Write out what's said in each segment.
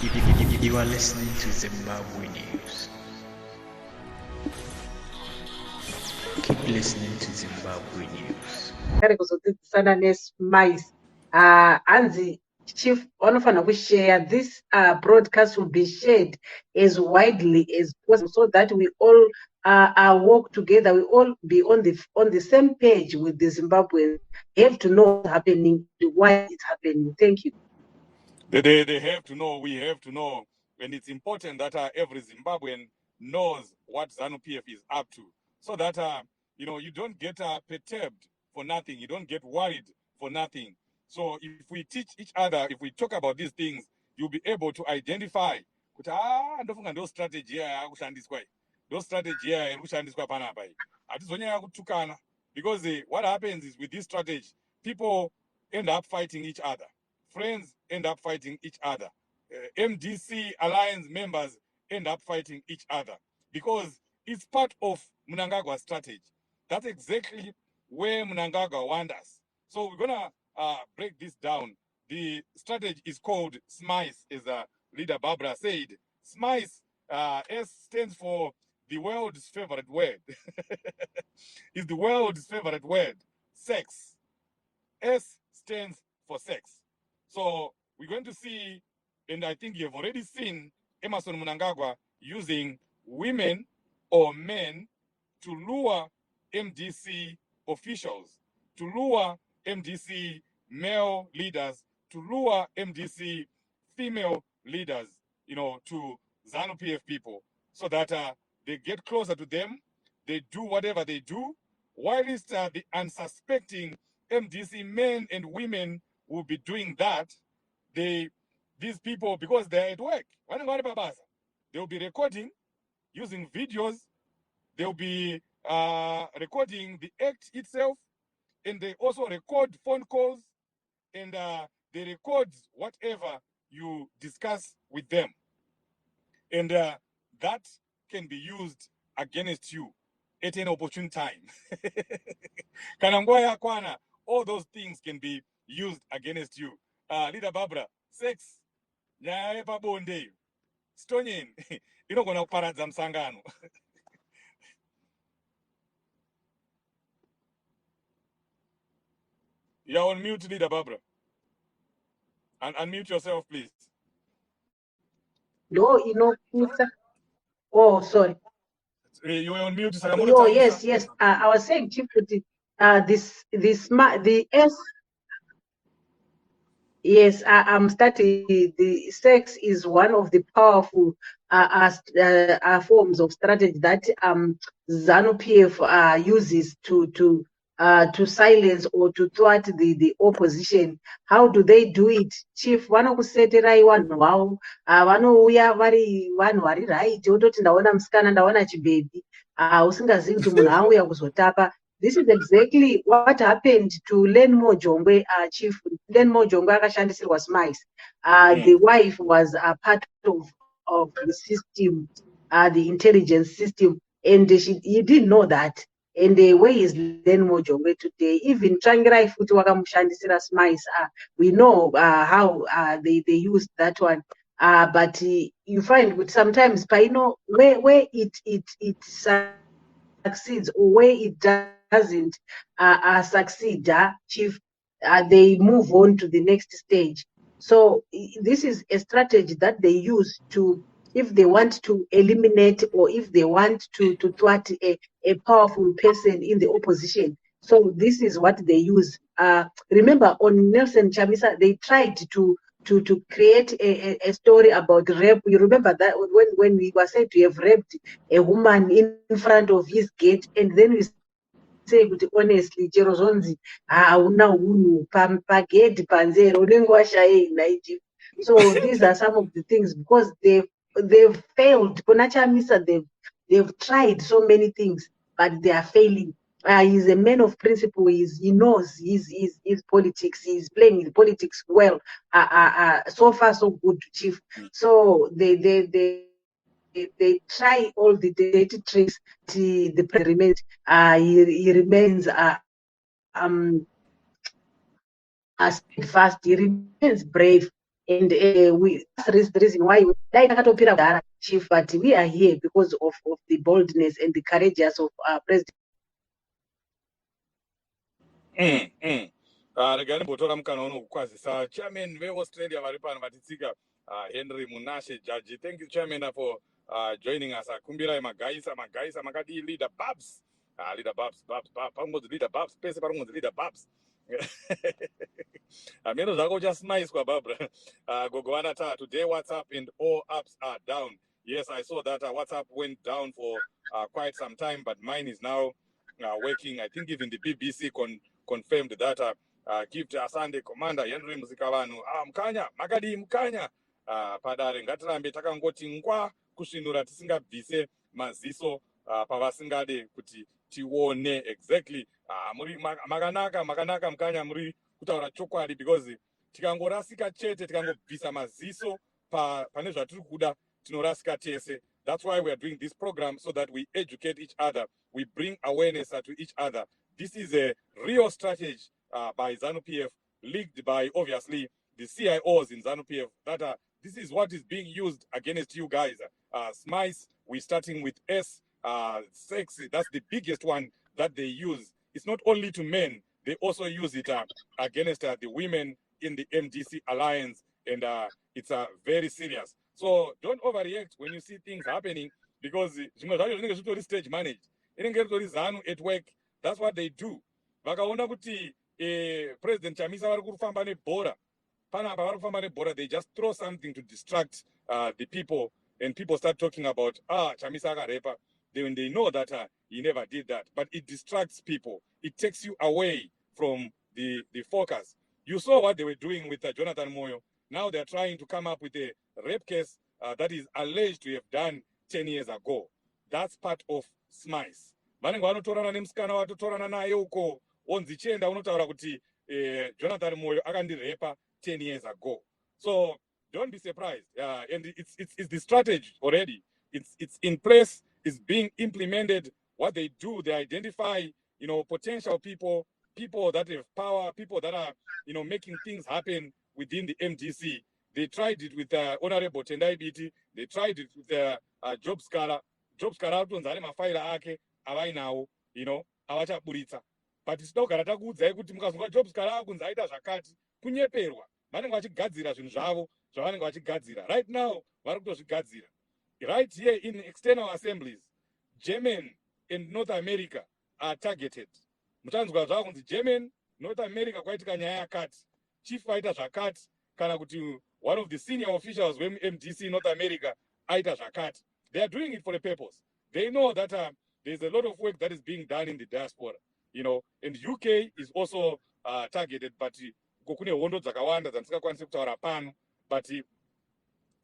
You are listening to Zimbabwe News. Keep listening to Zimbabwe News. Kuzodzidzisana nesmice hanzi chief vanofanira kushare this broadcast will be shared as widely as possible so that we all work together, we all be on the same page with the Zimbabweans. Have to know what's happening, why it's happening. Thank you. They have to know, we have to know, and it's important that every Zimbabwean knows what Zanu-PF is up to, so that you don't get perturbed for nothing, you don't get worried for nothing. So if we teach each other, if we talk about these things, you'll be able to identify ndofunga ndo strategy yakushandiswa, ndo strategy yakushandiswa panapa hatizonyanya kutukana, because what happens is with this strategy people end up fighting each other. Friends end up fighting each other. MDC alliance members end up fighting each other because it's part of Mnagagwa's strategy. That's exactly where Mnagagwa wants us. So we're gonna break this down. The strategy is called SMICE, as leader Barbara said. SMICE, S stands for the world's favorite word. It's the world's favorite word, sex. S stands for sex. So we're going to see, and I think you've already seen Emerson Mnangagwa using women or men to lure MDC officials, to lure MDC male leaders, to lure MDC female leaders, to Zanu-PF people, so that they get closer to them, they do whatever they do, whilst the unsuspecting MDC men and women will be doing that. These people, because they're at work, they'll be recording using videos, they'll be recording the act itself, and they also record phone calls, and they record whatever you discuss with them, and that can be used against you at an opportune time. Kanangwaya Kwana, all those things can be used against you. Leader Barbara, sex, nyaya pabonde, stonyen, inogona kuparadza msangano. You're on mute, Leader Barbara. And unmute yourself, please. No, oh, sorry. You were on mute. Oh, yes. I was saying, Chief, the S. Yes, I'm starting. The sex is one of the powerful forms of strategy that Zanu-PF uses to silence or to thwart the opposition. How do they do it? Chief, vanokuseterai vanhu vavo vanouya vari vanhu vari right, wototi ndaona musikana ndaona chibhebi usingazivi kuti munhu auya kuzotapa. This is exactly what happened to Len Mojongwe, Chief. Len Mojongwe akashandisirwa SMICE. The wife was a part of the system, the intelligence system, and he didn't know that. And the way is Len Mojongwe today. Even Trangirai Futi wakamushandisira SMICE. We know how they used that one. But you find sometimes, where it succeeds or where it doesn't succeed, Chief, they move on to the next stage. So this is a strategy that they use to, if they want to eliminate or if they want to thwart a powerful person in the opposition. So this is what they use. Remember, on Nelson Chamisa, they tried to create a story about rape. You remember that when we were said to have raped a woman in front of his gate, and then we say, honestly, Cherozonzi, hauna unhu pagedhi panze unenge washayei naiti. So these are some of the things, because they've failed. Kuna Chamisa, they've tried so many things, but they are failing. He's a man of principle. He knows his politics. He's playing the politics well. So far, so good, Chief. So they try all the dirty tricks. The president remains. He remains steadfast. He remains brave. and that's the reason why chief, but we are here because of the boldness and the courageous of President. Regarding Botora Mkanono Kwazisa, Chairman we Australia Varipan Vatitsiga, Henry Munashe Jaji. Thank you, Chairman, for joining us. Kumbira Magaisa, Magadi, leader Babs. Leader Babs, Pango's leader Babs, Pesa Pango's leader Babs. Menos Zago just nice, Barbara. Gogoanata, today WhatsApp and all apps are down. Yes, I saw that WhatsApp went down for quite some time, but mine is now working. I think even the BBC confirmed that. Give to Asande Commander Henry Muzikavanu. Mkanya, Magadi Mkanya. Padare ngatirambe takangoti ngwa kusvinura tisingabvise maziso pavasingade kuti tione exactly muri makanaka Mkanya muri kutaura chokwadi, because tikangorasika chete tikangobvisa maziso pane zvatiri kuda tinorasika tese. That's why we are doing this program, so that we educate each other, we bring awareness to each other. This is a real strategy by Zanu-PF, leaked by obviously the CIOs in Zanu-PF, that this is what is being used against you guys. SMICE, we're starting with S, sex, that's the biggest one that they use. It's not only to men, they also use it against the women in the MDC alliance, and it's very serious. So don't overreact when you see things happening, because stage managed. Zanu at work, that's what they do. Vakaona kuti President Chamisa vari kufamba nebhora, panapa vari kufamba nebhora, they just throw something to distract the people, and people start talking about Chamisa akarepa. When they know that he never did that, but it distracts people, it takes you away from the focus. You saw what they were doing with Jonathan Moyo. Now they're trying to come up with a rape case that is alleged to have done 10 years ago. That's part of SMICE. Vanenge vanotorana nemusikana vatotorana naye uko onzichenda unotaura kuti Jonathan Moyo akandirepa 10 years ago. So don't be surprised. And it's the strategy already. It's in place. It's being implemented. What they do, they identify, potential people that have power, people that are, making things happen within the MDC. They tried it with Honorable Tendai Biti. They tried it with Job Scala. Job Scala utonzare mafaila ake avainawo, avachaburitsa. But tinogara takuudzai kuti mukazonga Job Scala akunzi aita zvakati, kunyeperwa. Vanenge vachigadzira zvinhu zvavo zvavanenge vachigadzira. Right now, vari kutozvigadzira. Right here in external assemblies, German and North America are targeted. Muchanzwa zvakunzi German, North America kwaitika nyaya yakati, chief aita zvakati, kana kuti one of the senior officials MDC North America aita zvakati. They are doing it for a purpose. They know that there's a lot of work that is being done in the diaspora, and UK is also targeted, but kune hondo dzakawanda dzandisingakwanisi kutaura pano, but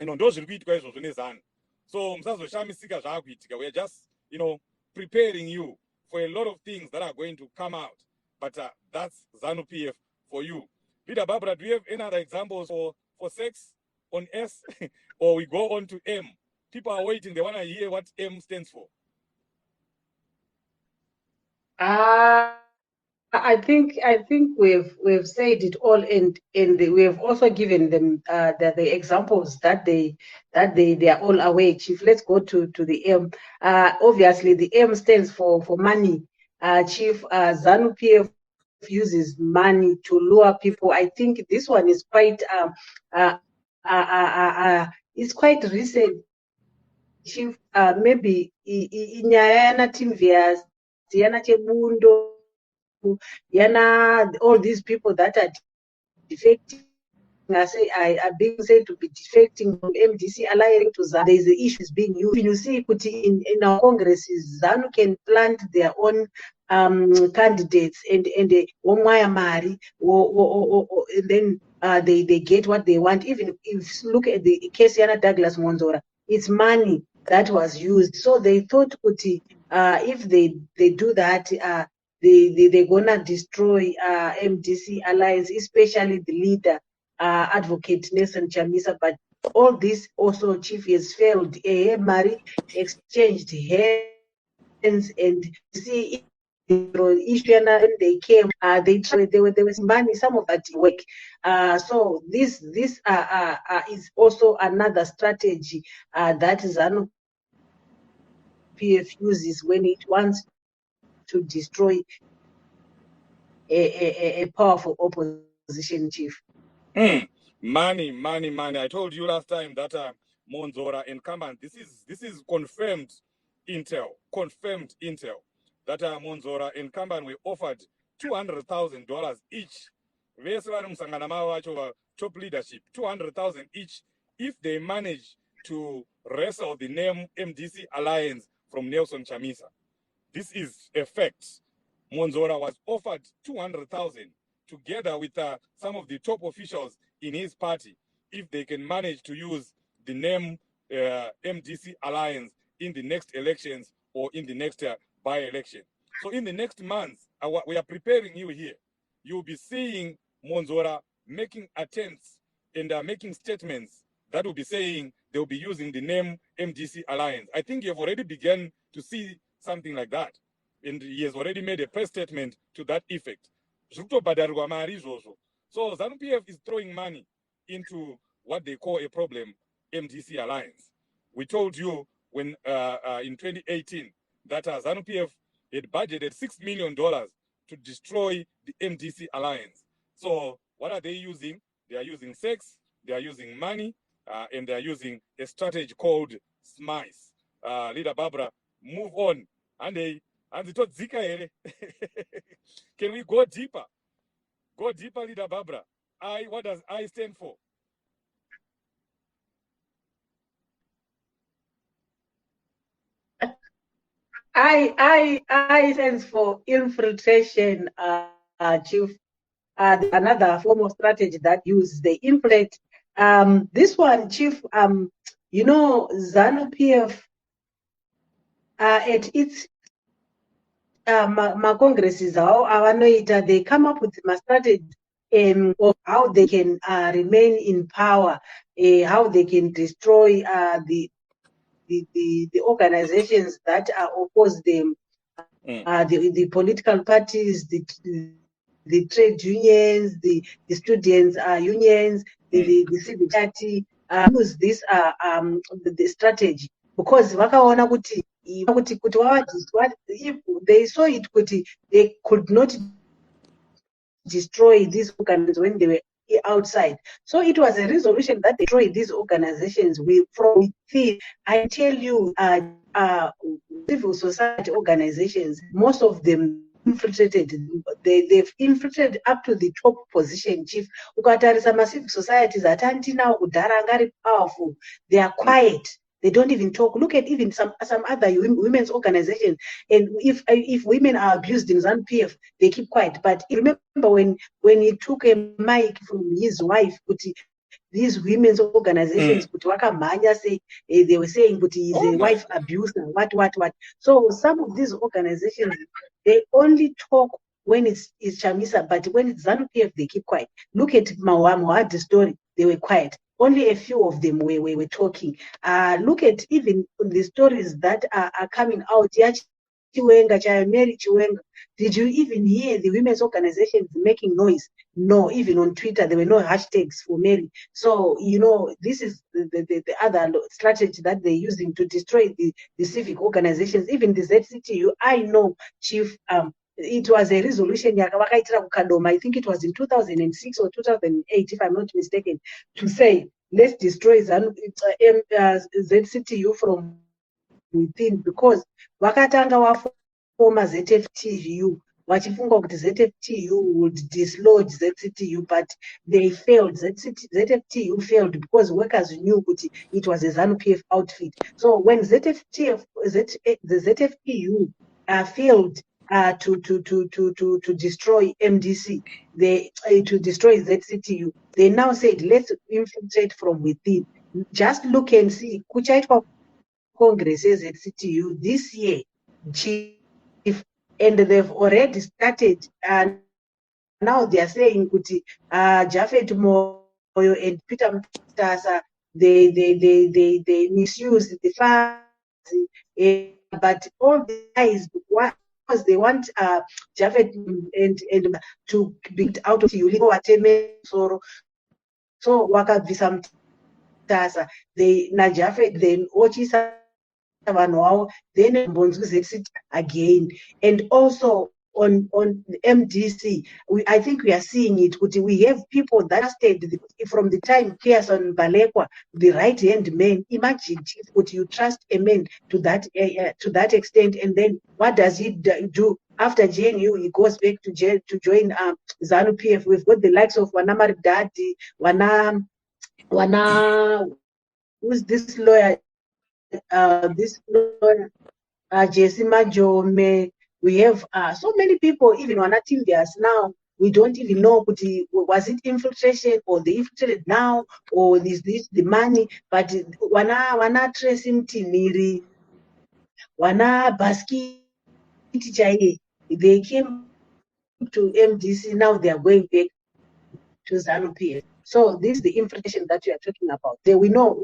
ndozviri kuitika izvozvo neZanu. So musazoshamisika zvaakuitika. We are just, preparing you for a lot of things that are going to come out. But that's Zanu-PF for you. Peter Barbara, do you have any other examples for sex on S? Or we go on to M? People are waiting. They want to hear what M stands for. I think we've said it all, and we have also given them the examples that they are all aware. Chief, let's go to the M. Obviously, the M stands for money. Chief, Zanu-PF uses money to lure people. I think this one is quite it's quite recent. Chief, maybe inyaya TVS, Diana Chebundo. All these people that are defecting, are being said to be defecting from MDC, allying to ZANU. There is the issues being used. You see, in our congresses, ZANU can plant their own candidates and and then they get what they want. Even if you look at the case Yana Douglas Monzora, it's money that was used. So they thought if they do that, they're gonna destroy MDC alliance, especially the leader, Advocate Nelson Chamisa. But all this also, Chief, has failed. Mary exchanged hands, and see issue, and when they came, they were banning some of that work. So this is also another strategy that Zanu-PF uses when it wants to destroy a powerful opposition chief. Money. I told you last time that Monzora and Kamban, this is confirmed intel, that Monzora and Kamban were offered $200,000 each. Top leadership, 200,000 each, if they manage to wrestle the name MDC Alliance from Nelson Chamisa. This is a fact. Monzora was offered 200,000 together with some of the top officials in his party, if they can manage to use the name MDC Alliance in the next elections or in the next by-election. So in the next months, we are preparing you here. You'll be seeing Monzora making attempts and making statements that will be saying they'll be using the name MDC Alliance. I think you've already begun to see something like that. And he has already made a press statement to that effect. So Zanu-PF is throwing money into what they call a problem, MDC Alliance. We told you when in 2018 that Zanu-PF had budgeted $6 million to destroy the MDC Alliance. So what are they using? They are using sex, they are using money, and they are using a strategy called SMICE. Leader Barbara, move on. And they can we go deeper? Go deeper, Leader Barbara. What does I stand for? I stands for infiltration, Chief. Another form of strategy that uses the infiltrate. This one, Chief, you know, ZANU-PF at its congresses, they come up with a strategy of how they can remain in power, how they can destroy the organizations that oppose them, the political parties, the trade unions, the students' unions, the civil society use this the strategy because vakaona kuti if they saw it kuti they could not destroy these organizations when they were outside. So it was a resolution that they destroyed these organizations from within. I tell you, civil society organizations, most of them infiltrated. They've infiltrated up to the top position, Chief. Ukatarisa civil societies that now powerful. They are quiet. They don't even talk. Look at even some other women's organizations. And if women are abused in ZANU-PF, they keep quiet. But remember when he took a mic from his wife, these women's organizations, they were saying, but he's a wife abuser, what. So some of these organizations, they only talk when it's Chamisa, but when it's ZANU-PF, they keep quiet. Look at Mohad's story. They were quiet. Only a few of them were talking. Look at even the stories that are coming out. Mary Chiwenga. Did you even hear the women's organizations making noise? No, even on Twitter, there were no hashtags for Mary. So, you know, this is the other strategy that they're using to destroy the civic organizations, even the ZCTU. I know, Chief, it was a resolution, I think it was in 2006 or 2008, if I'm not mistaken, to say, let's destroy ZCTU from within, because wakatanga wafoma ZFTU vachifunga kuti ZFTU would dislodge ZCTU, but they failed. ZFTU failed because workers knew that it was a ZANU-PF outfit. So when the ZFTU failed to destroy MDC, to destroy ZCTU, they now said, let's infiltrate from within. Just look and see, kuchaitwa Congress as ZCTU this year, Chief, and they've already started, and now they are saying kuti Japhet Moyo and Peter Mutasa, they misuse the funds, but all the guys because they want Japheth and to be out of you so wakabvisa mutasa they naJapheth then ochisa vanhu vavo then mbonzi exit again. And also on MDC, I think we are seeing it. We have people that stayed from the time Pearson Balekwa, the right-hand man. Imagine if you trust a man to that extent, and then what does he do after JNU? He goes back to join ZANU-PF. We've got the likes of Wanamari Dadi, who's this lawyer? Jesse Majome. We have so many people, even Wanatimbias now. We don't even know was it infiltration or they infiltrated now or is this the money? But wana trace Tiniri, wana Baski Tichaye, they came to MDC, now they are going back to ZANU-PF. So this is the infiltration that we are talking about. We know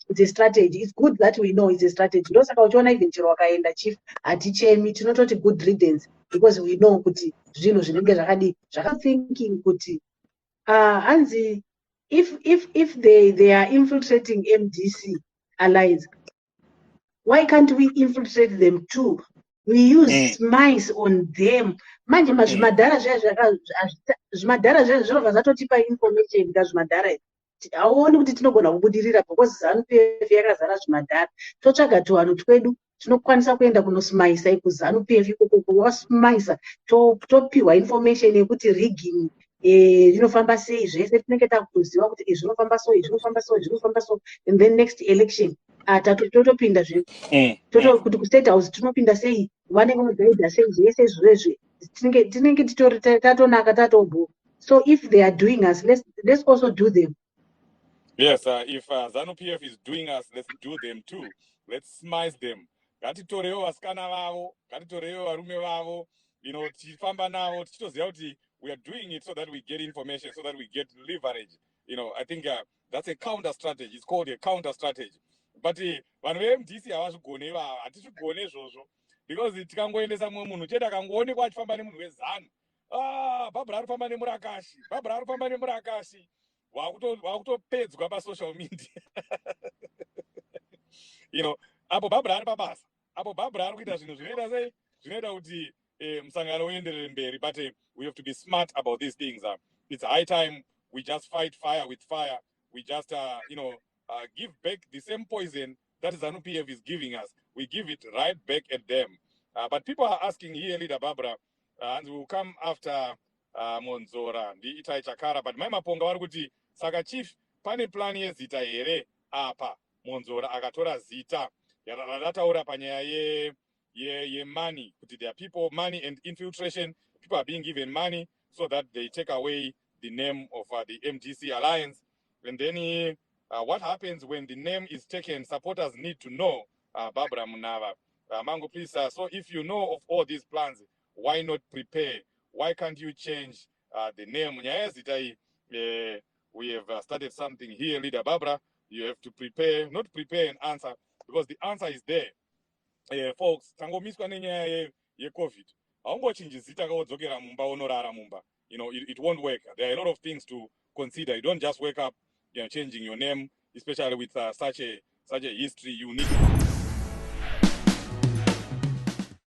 the strategy. It's good that we know it's a strategy. Those are even Chiroka chief atichemi tinototi good riddance, because we know kuti zvinhu zvinenge zvakadi thinking kuti Anzi, if they are infiltrating MDC allies, why can't we infiltrate them too? We use mice on them. Manje mazvimadhara zvimadhara zvinobva zvatotipa information ngazvimadhara. Hauoni kuti tinogona kubudirira because ZANU-PF yakazara zvimadhara. Totsvaga tuvanhu twedu tinokwanisa kuenda kunosmaisa kuZANU-PF ikoko wasmaisa topiwa information yekuti rigging zvinofamba sei zvese tinenge takuziva kuti zvinofamba so zvinofamba so, and then next election totopinda kuti kustate house tinopinda sei vanenge mugaidha sei zvese zvezve tinenge titori tatonaka tatobho. So if they are doing us, let's also do them. Yes, if ZANU-PF is doing us, let's do them too. Let's smice them. Ngatitorewo vasikana vavo, ngatitorewo varume vavo, tichifamba navo tichitoziva kuti we are doing it so that we get information, so that we get leverage. I think that's a counter strategy. It's called a counter strategy. But vanhu veMDC havazvigone ivava, hatizvigone izvozvo, because tikangoendesa mumwe munhu chete akangoonekwa achifamba nemunhu weZANU, Barbara arikufamba nemurakashi, Barbara arikufamba nemurakashi, wakutopedzwa pasocial media. Apo Barbara ari pabasa, apo Barbara ari kuita zvinhu zvinoita sei, zvinoita kuti musangano uenderere mberi. But we have to be smart about these things. It's high time we just fight fire with fire. We just give back the same poison that ZANU-PF is giving us. We give it right back at them. But people are asking here, Leader Barbara, and we will come after Monzora, the Itai Chakara. But my maponga vari kuti saka chief pane plan yezita here apa Monzora akatora zita yarataura panyaya ye money, kuti there are people, money and infiltration. People are being given money so that they take away the name of the MDC alliance. And then what happens when the name is taken? Supporters need to know. Barbara Munava, Mango, please. So if you know of all these plans, why not prepare? Why can't you change the name? We have started something here, Leader Barbara. You have to prepare, not prepare an answer, because the answer is there. Folks, tangomiswa nenyaya yeCovid. Haungochinji zita kawodzokera mumba onorara mumba. It won't work. There are a lot of things to consider. You don't just wake up changing your name, especially with such a history. You need to